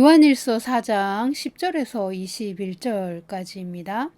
요한일서 4장 10절에서 21절까지입니다.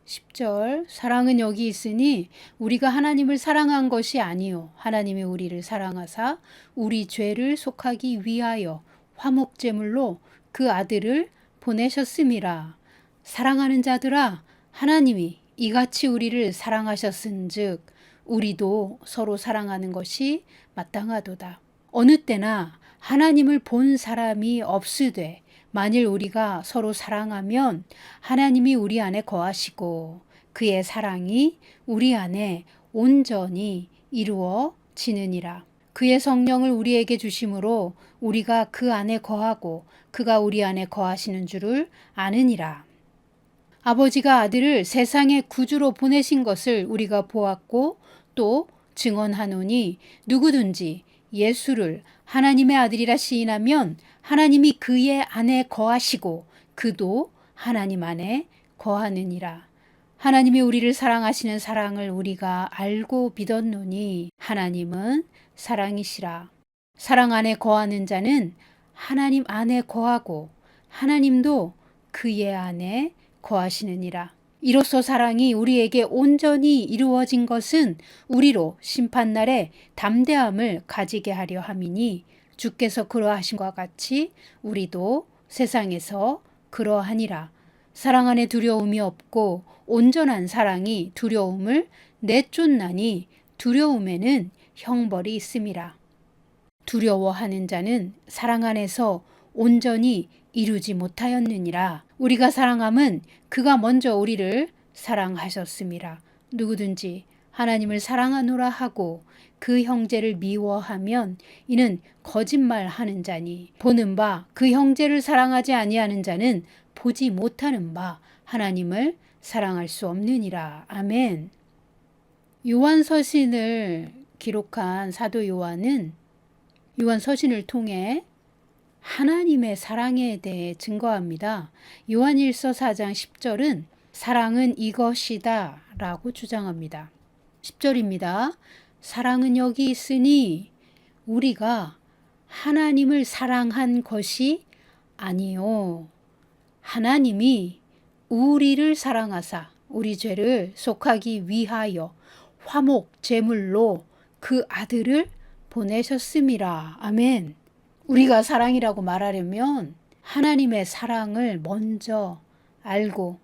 10절 사랑은 여기 있으니 우리가 하나님을 사랑한 것이 아니요 하나님이 우리를 사랑하사 우리 죄를 속하기 위하여 화목제물로 그 아들을 보내셨음이라. 사랑하는 자들아 하나님이 이같이 우리를 사랑하셨은즉 우리도 서로 사랑하는 것이 마땅하도다. 어느 때나 하나님을 본 사람이 없으되 만일 우리가 서로 사랑하면 하나님이 우리 안에 거하시고 그의 사랑이 우리 안에 온전히 이루어지느니라. 그의 성령을 우리에게 주심으로 우리가 그 안에 거하고 그가 우리 안에 거하시는 줄을 아느니라. 아버지가 아들을 세상의 구주로 보내신 것을 우리가 보았고 또 증언하노니 누구든지 예수를 하나님의 아들이라 시인하면 하나님이 그의 안에 거하시고 그도 하나님 안에 거하느니라. 하나님이 우리를 사랑하시는 사랑을 우리가 알고 믿었노니 하나님은 사랑이시라. 사랑 안에 거하는 자는 하나님 안에 거하고 하나님도 그의 안에 거하시느니라. 이로써 사랑이 우리에게 온전히 이루어진 것은 우리로 심판날에 담대함을 가지게 하려 함이니 주께서 그러하신 것 같이 우리도 세상에서 그러하니라. 사랑 안에 두려움이 없고 온전한 사랑이 두려움을 내쫓나니 두려움에는 형벌이 있음이라. 두려워하는 자는 사랑 안에서 온전히 이루지 못하였느니라. 우리가 사랑함은 그가 먼저 우리를 사랑하셨음이라. 누구든지 하나님을 사랑하노라 하고 그 형제를 미워하면 이는 거짓말하는 자니 보는 바 그 형제를 사랑하지 아니하는 자는 보지 못하는 바 하나님을 사랑할 수 없느니라. 아멘. 요한 서신을 기록한 사도 요한은 요한 서신을 통해 하나님의 사랑에 대해 증거합니다. 요한일서 4장 10절은 사랑은 이것이다 라고 주장합니다. 10절입니다. 사랑은 여기 있으니 우리가 하나님을 사랑한 것이 아니요 하나님이 우리를 사랑하사 우리 죄를 속하기 위하여 화목 제물로 그 아들을 보내셨음이라. 아멘. 우리가 사랑이라고 말하려면 하나님의 사랑을 먼저 알고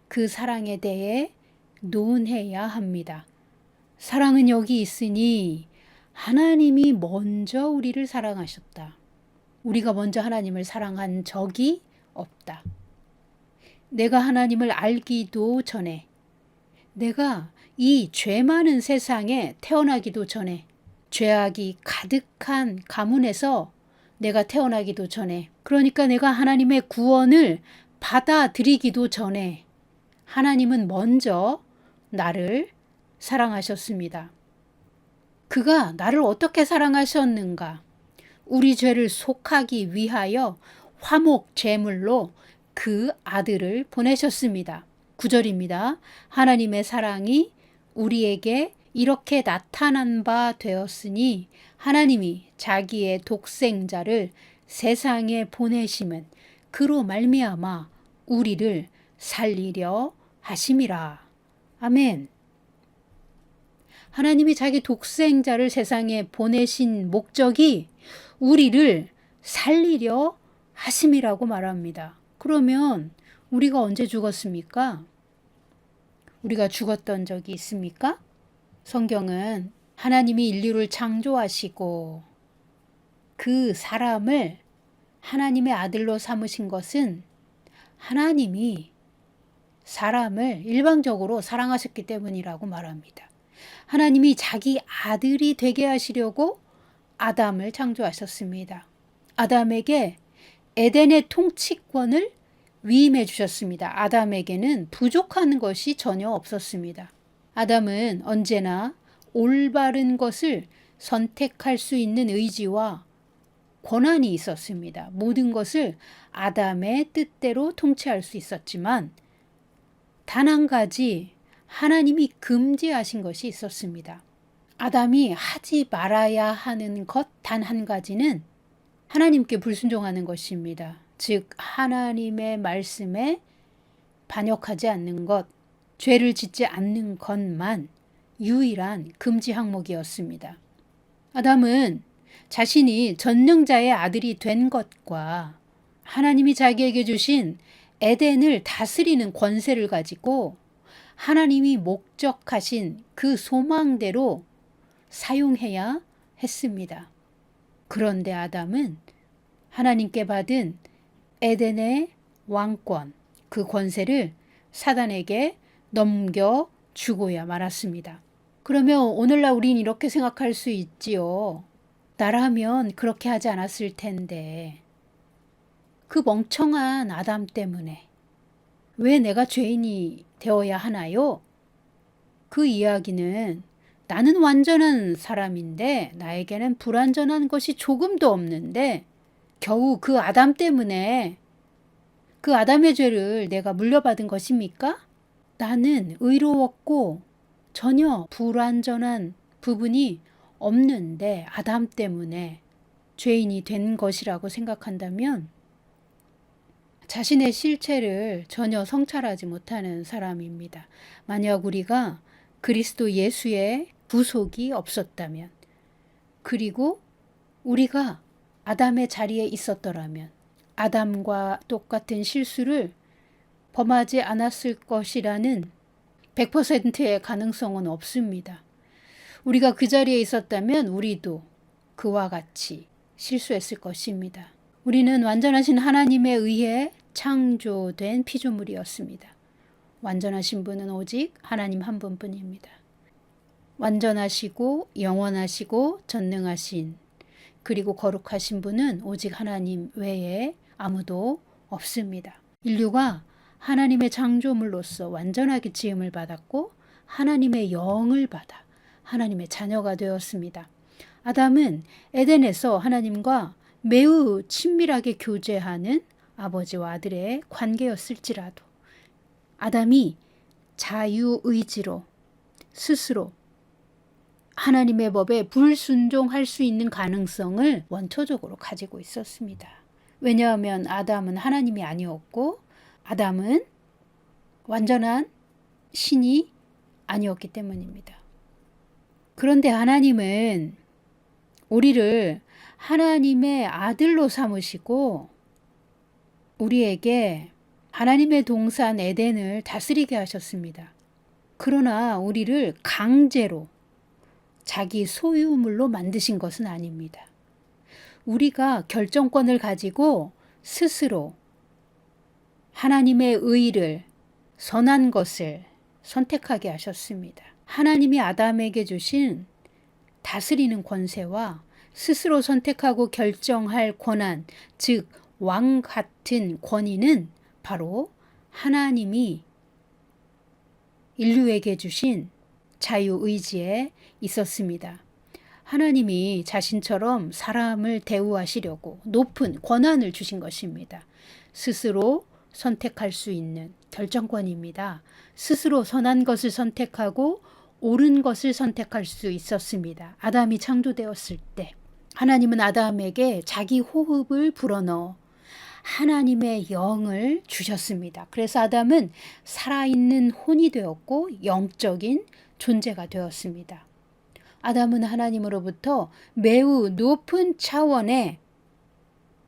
그 사랑에 대해 논해야 합니다. 사랑은 여기 있으니 하나님이 먼저 우리를 사랑하셨다. 우리가 먼저 하나님을 사랑한 적이 없다. 내가 하나님을 알기도 전에, 내가 이 죄 많은 세상에 태어나기도 전에, 죄악이 가득한 가문에서 내가 태어나기도 전에, 그러니까 내가 하나님의 구원을 받아들이기도 전에 하나님은 먼저 나를 사랑하셨습니다. 그가 나를 어떻게 사랑하셨는가? 우리 죄를 속하기 위하여 화목 제물로 그 아들을 보내셨습니다. 9절입니다. 하나님의 사랑이 우리에게 이렇게 나타난 바 되었으니 하나님이 자기의 독생자를 세상에 보내심은 그로 말미암아 우리를 살리려 하심이라. 아멘. 하나님이 자기 독생자를 세상에 보내신 목적이 우리를 살리려 하심이라고 말합니다. 그러면 우리가 언제 죽었습니까? 우리가 죽었던 적이 있습니까? 성경은 하나님이 인류를 창조하시고 그 사람을 하나님의 아들로 삼으신 것은 하나님이 사람을 일방적으로 사랑하셨기 때문이라고 말합니다. 하나님이 자기 아들이 되게 하시려고 아담을 창조하셨습니다. 아담에게 에덴의 통치권을 위임해 주셨습니다. 아담에게는 부족한 것이 전혀 없었습니다. 아담은 언제나 올바른 것을 선택할 수 있는 의지와 권한이 있었습니다. 모든 것을 아담의 뜻대로 통치할 수 있었지만 단 한 가지 하나님이 금지하신 것이 있었습니다. 아담이 하지 말아야 하는 것 단 한 가지는 하나님께 불순종하는 것입니다. 즉 하나님의 말씀에 반역하지 않는 것, 죄를 짓지 않는 것만 유일한 금지 항목이었습니다. 아담은 자신이 전능자의 아들이 된 것과 하나님이 자기에게 주신 에덴을 다스리는 권세를 가지고 하나님이 목적하신 그 소망대로 사용해야 했습니다. 그런데 아담은 하나님께 받은 에덴의 왕권, 그 권세를 사단에게 넘겨 주고야 말았습니다. 그러면 오늘날 우린 이렇게 생각할 수 있지요. 나라면 그렇게 하지 않았을 텐데. 그 멍청한 아담 때문에 왜 내가 죄인이 되어야 하나요? 그 이야기는 나는 완전한 사람인데 나에게는 불완전한 것이 조금도 없는데 겨우 그 아담 때문에 그 아담의 죄를 내가 물려받은 것입니까? 나는 의로웠고 전혀 불완전한 부분이 없는데 아담 때문에 죄인이 된 것이라고 생각한다면 자신의 실체를 전혀 성찰하지 못하는 사람입니다. 만약 우리가 그리스도 예수의 구속이 없었다면, 그리고 우리가 아담의 자리에 있었더라면 아담과 똑같은 실수를 범하지 않았을 것이라는 100%의 가능성은 없습니다. 우리가 그 자리에 있었다면 우리도 그와 같이 실수했을 것입니다. 우리는 완전하신 하나님에 의해 창조된 피조물이었습니다. 완전하신 분은 오직 하나님 한 분뿐입니다. 완전하시고 영원하시고 전능하신 그리고 거룩하신 분은 오직 하나님 외에 아무도 없습니다. 인류가 하나님의 창조물로서 완전하게 지음을 받았고 하나님의 영을 받아 하나님의 자녀가 되었습니다. 아담은 에덴에서 하나님과 매우 친밀하게 교제하는 아버지와 아들의 관계였을지라도 아담이 자유의지로 스스로 하나님의 법에 불순종할 수 있는 가능성을 원초적으로 가지고 있었습니다. 왜냐하면 아담은 하나님이 아니었고 아담은 완전한 신이 아니었기 때문입니다. 그런데 하나님은 우리를 하나님의 아들로 삼으시고 우리에게 하나님의 동산 에덴을 다스리게 하셨습니다. 그러나 우리를 강제로 자기 소유물로 만드신 것은 아닙니다. 우리가 결정권을 가지고 스스로 하나님의 의를, 선한 것을 선택하게 하셨습니다. 하나님이 아담에게 주신 다스리는 권세와 스스로 선택하고 결정할 권한, 즉 왕 같은 권위는 바로 하나님이 인류에게 주신 자유의지에 있었습니다. 하나님이 자신처럼 사람을 대우하시려고 높은 권한을 주신 것입니다. 스스로 선택할 수 있는 결정권입니다. 스스로 선한 것을 선택하고 옳은 것을 선택할 수 있었습니다. 아담이 창조되었을 때 하나님은 아담에게 자기 호흡을 불어넣어 하나님의 영을 주셨습니다. 그래서 아담은 살아있는 혼이 되었고 영적인 존재가 되었습니다. 아담은 하나님으로부터 매우 높은 차원의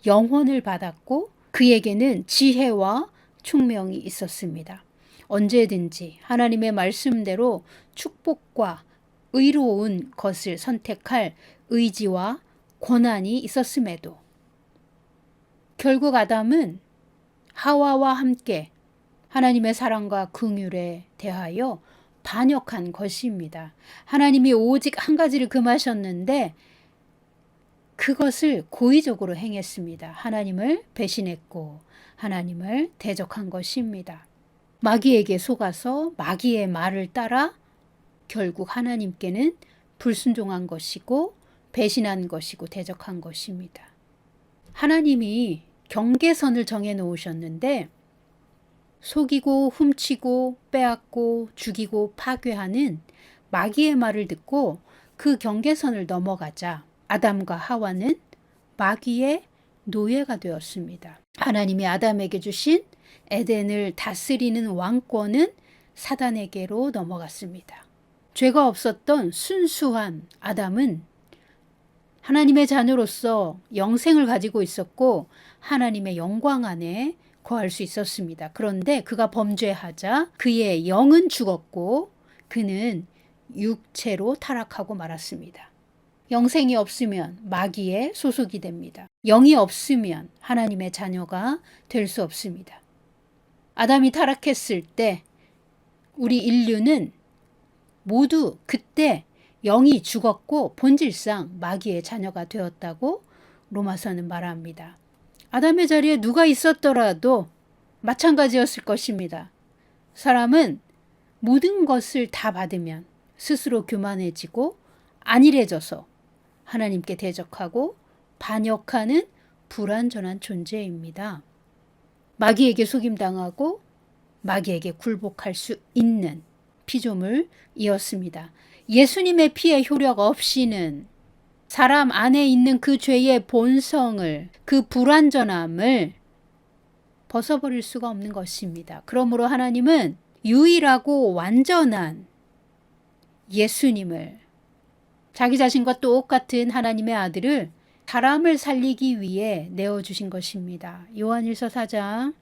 영혼을 받았고 그에게는 지혜와 총명이 있었습니다. 언제든지 하나님의 말씀대로 축복과 의로운 것을 선택할 의지와 권한이 있었음에도 결국 아담은 하와와 함께 하나님의 사랑과 긍휼에 대하여 반역한 것입니다. 하나님이 오직 한 가지를 금하셨는데 그것을 고의적으로 행했습니다. 하나님을 배신했고 하나님을 대적한 것입니다. 마귀에게 속아서 마귀의 말을 따라 결국 하나님께는 불순종한 것이고 배신한 것이고 대적한 것입니다. 하나님이 경계선을 정해 놓으셨는데 속이고 훔치고 빼앗고 죽이고 파괴하는 마귀의 말을 듣고 그 경계선을 넘어가자 아담과 하와는 마귀의 노예가 되었습니다. 하나님이 아담에게 주신 에덴을 다스리는 왕권은 사단에게로 넘어갔습니다. 죄가 없었던 순수한 아담은 하나님의 자녀로서 영생을 가지고 있었고 하나님의 영광 안에 거할 수 있었습니다. 그런데 그가 범죄하자 그의 영은 죽었고 그는 육체로 타락하고 말았습니다. 영생이 없으면 마귀의 소속이 됩니다. 영이 없으면 하나님의 자녀가 될 수 없습니다. 아담이 타락했을 때 우리 인류는 모두 그때 영이 죽었고 본질상 마귀의 자녀가 되었다고 로마서는 말합니다. 아담의 자리에 누가 있었더라도 마찬가지였을 것입니다. 사람은 모든 것을 다 받으면 스스로 교만해지고 안일해져서 하나님께 대적하고 반역하는 불완전한 존재입니다. 마귀에게 속임당하고 마귀에게 굴복할 수 있는 피조물이었습니다. 예수님의 피의 효력 없이는 사람 안에 있는 그 죄의 본성을, 그 불완전함을 벗어버릴 수가 없는 것입니다. 그러므로 하나님은 유일하고 완전한 예수님을, 자기 자신과 똑같은 하나님의 아들을 사람을 살리기 위해 내어주신 것입니다. 요한일서 4장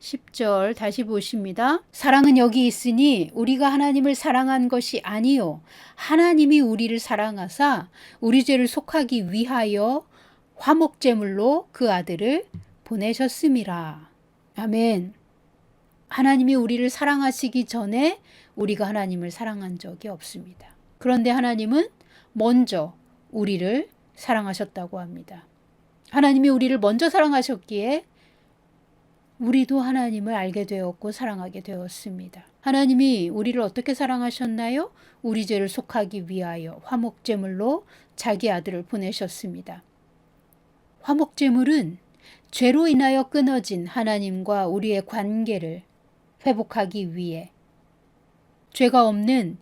10절 다시 보십니다. 사랑은 여기 있으니 우리가 하나님을 사랑한 것이 아니요 하나님이 우리를 사랑하사 우리 죄를 속하기 위하여 화목제물로 그 아들을 보내셨음이라. 아멘. 하나님이 우리를 사랑하시기 전에 우리가 하나님을 사랑한 적이 없습니다. 그런데 하나님은 먼저 우리를 사랑하셨다고 합니다. 하나님이 우리를 먼저 사랑하셨기에 우리도 하나님을 알게 되었고 사랑하게 되었습니다. 하나님이 우리를 어떻게 사랑하셨나요? 우리 죄를 속하기 위하여 화목제물로 자기 아들을 보내셨습니다. 화목제물은 죄로 인하여 끊어진 하나님과 우리의 관계를 회복하기 위해 죄가 없는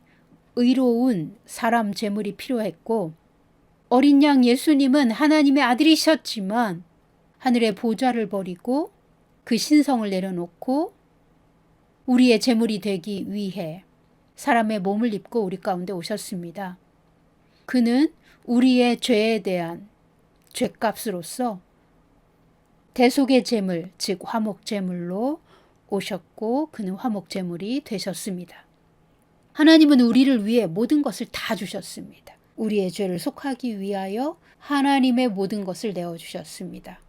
의로운 사람 제물이 필요했고 어린 양 예수님은 하나님의 아들이셨지만 하늘의 보좌를 버리고 그 신성을 내려놓고 우리의 제물이 되기 위해 사람의 몸을 입고 우리 가운데 오셨습니다. 그는 우리의 죄에 대한 죄값으로서 대속의 제물, 즉 화목제물로 오셨고 그는 화목제물이 되셨습니다. 하나님은 우리를 위해 모든 것을 다 주셨습니다. 우리의 죄를 속하기 위하여 하나님의 모든 것을 내어주셨습니다.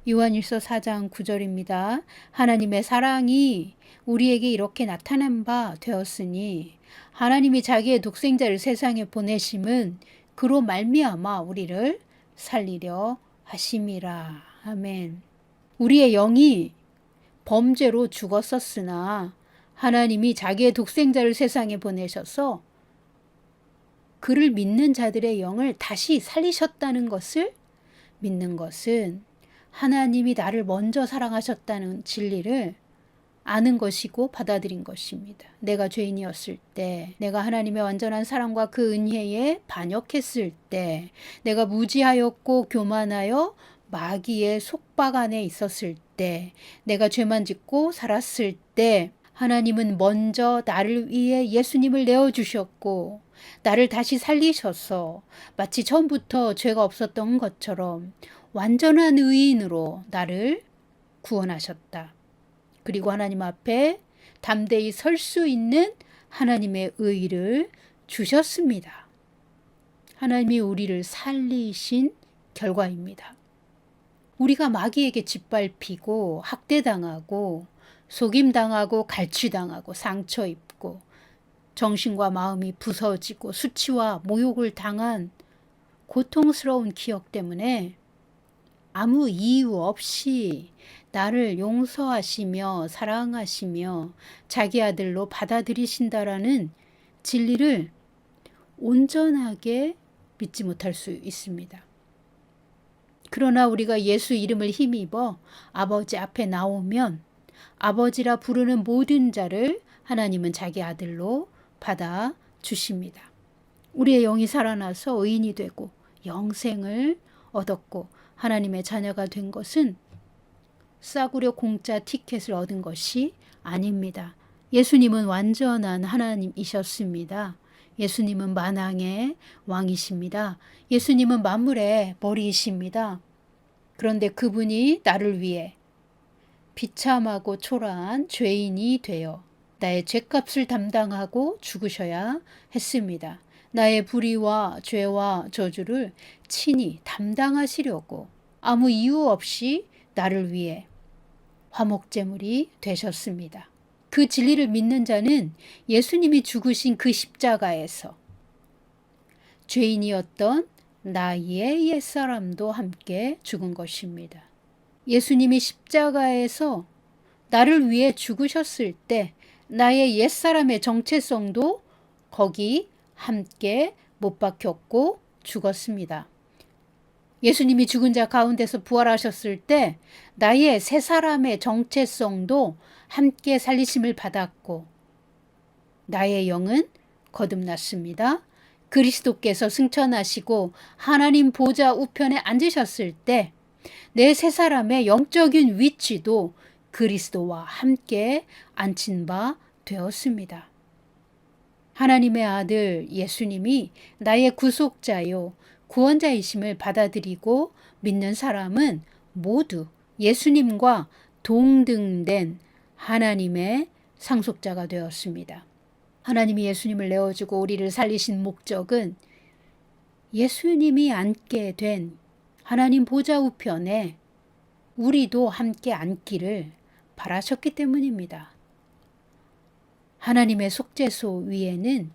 요한일서 4장 9절입니다. 하나님의 사랑이 우리에게 이렇게 나타난 바 되었으니 하나님이 자기의 독생자를 세상에 보내심은 그로 말미암아 우리를 살리려 하심이라. 아멘. 우리의 영이 범죄로 죽었었으나 하나님이 자기의 독생자를 세상에 보내셔서 그를 믿는 자들의 영을 다시 살리셨다는 것을 믿는 것은 하나님이 나를 먼저 사랑하셨다는 진리를 아는 것이고 받아들인 것입니다. 내가 죄인이었을 때, 내가 하나님의 완전한 사랑과 그 은혜에 반역했을 때, 내가 무지하였고 교만하여 마귀의 속박 안에 있었을 때, 내가 죄만 짓고 살았을 때 하나님은 먼저 나를 위해 예수님을 내어주셨고 나를 다시 살리셔서 마치 처음부터 죄가 없었던 것처럼 완전한 의인으로 나를 구원하셨다. 그리고 하나님 앞에 담대히 설 수 있는 하나님의 의를 주셨습니다. 하나님이 우리를 살리신 결과입니다. 우리가 마귀에게 짓밟히고 학대당하고 속임당하고 갈취당하고 상처 입고 정신과 마음이 부서지고 수치와 모욕을 당한 고통스러운 기억 때문에 아무 이유 없이 나를 용서하시며 사랑하시며 자기 아들로 받아들이신다라는 진리를 온전하게 믿지 못할 수 있습니다. 그러나 우리가 예수 이름을 힘입어 아버지 앞에 나오면 아버지라 부르는 모든 자를 하나님은 자기 아들로 받아 주십니다. 우리의 영이 살아나서 의인이 되고 영생을 얻었고 하나님의 자녀가 된 것은 싸구려 공짜 티켓을 얻은 것이 아닙니다. 예수님은 완전한 하나님이셨습니다. 예수님은 만왕의 왕이십니다. 예수님은 만물의 머리이십니다. 그런데 그분이 나를 위해 비참하고 초라한 죄인이 되어 나의 죄값을 담당하고 죽으셔야 했습니다. 나의 불의와 죄와 저주를 친히 담당하시려고 아무 이유 없이 나를 위해 화목제물이 되셨습니다. 그 진리를 믿는 자는 예수님이 죽으신 그 십자가에서 죄인이었던 나의 옛사람도 함께 죽은 것입니다. 예수님이 십자가에서 나를 위해 죽으셨을 때 나의 옛사람의 정체성도 거기 함께 못 박혔고 죽었습니다. 예수님이 죽은 자 가운데서 부활하셨을 때 나의 새 사람의 정체성도 함께 살리심을 받았고 나의 영은 거듭났습니다. 그리스도께서 승천하시고 하나님 보좌 우편에 앉으셨을 때 내 새 사람의 영적인 위치도 그리스도와 함께 앉힌 바 되었습니다. 하나님의 아들 예수님이 나의 구속자요 구원자이심을 받아들이고 믿는 사람은 모두 예수님과 동등된 하나님의 상속자가 되었습니다. 하나님이 예수님을 내어주고 우리를 살리신 목적은 예수님이 앉게 된 하나님 보좌 우편에 우리도 함께 앉기를 바라셨기 때문입니다. 하나님의 속죄소 위에는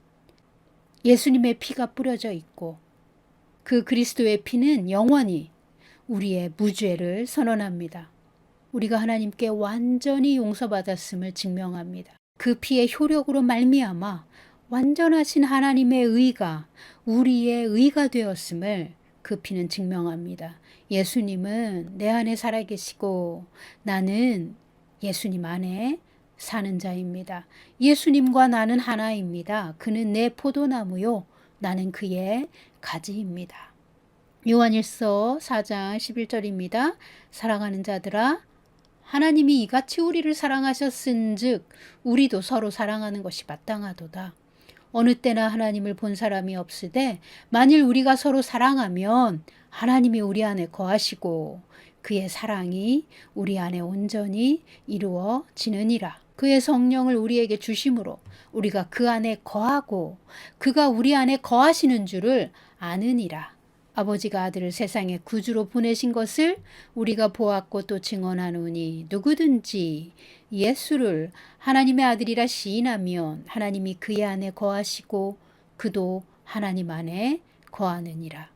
예수님의 피가 뿌려져 있고 그 그리스도의 피는 영원히 우리의 무죄를 선언합니다. 우리가 하나님께 완전히 용서받았음을 증명합니다. 그 피의 효력으로 말미암아 완전하신 하나님의 의가 우리의 의가 되었음을 그 피는 증명합니다. 예수님은 내 안에 살아계시고 나는 예수님 안에 사는 자입니다. 예수님과 나는 하나입니다. 그는 내 포도나무요 나는 그의 가지입니다. 요한일서 4장 11절입니다. 사랑하는 자들아 하나님이 이같이 우리를 사랑하셨은즉 우리도 서로 사랑하는 것이 마땅하도다. 어느 때나 하나님을 본 사람이 없으되 만일 우리가 서로 사랑하면 하나님이 우리 안에 거하시고 그의 사랑이 우리 안에 온전히 이루어지느니라. 그의 성령을 우리에게 주심으로 우리가 그 안에 거하고 그가 우리 안에 거하시는 줄을 아느니라. 아버지가 아들을 세상에 구주로 보내신 것을 우리가 보았고 또 증언하노니 누구든지 예수를 하나님의 아들이라 시인하면 하나님이 그의 안에 거하시고 그도 하나님 안에 거하느니라.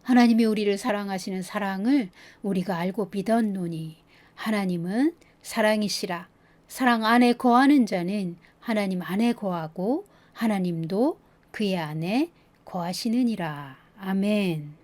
하나님이 우리를 사랑하시는 사랑을 우리가 알고 믿었노니 하나님은 사랑이시라. 사랑 안에 거하는 자는 하나님 안에 거하고 하나님도 그의 안에 거하시느니라. 아멘.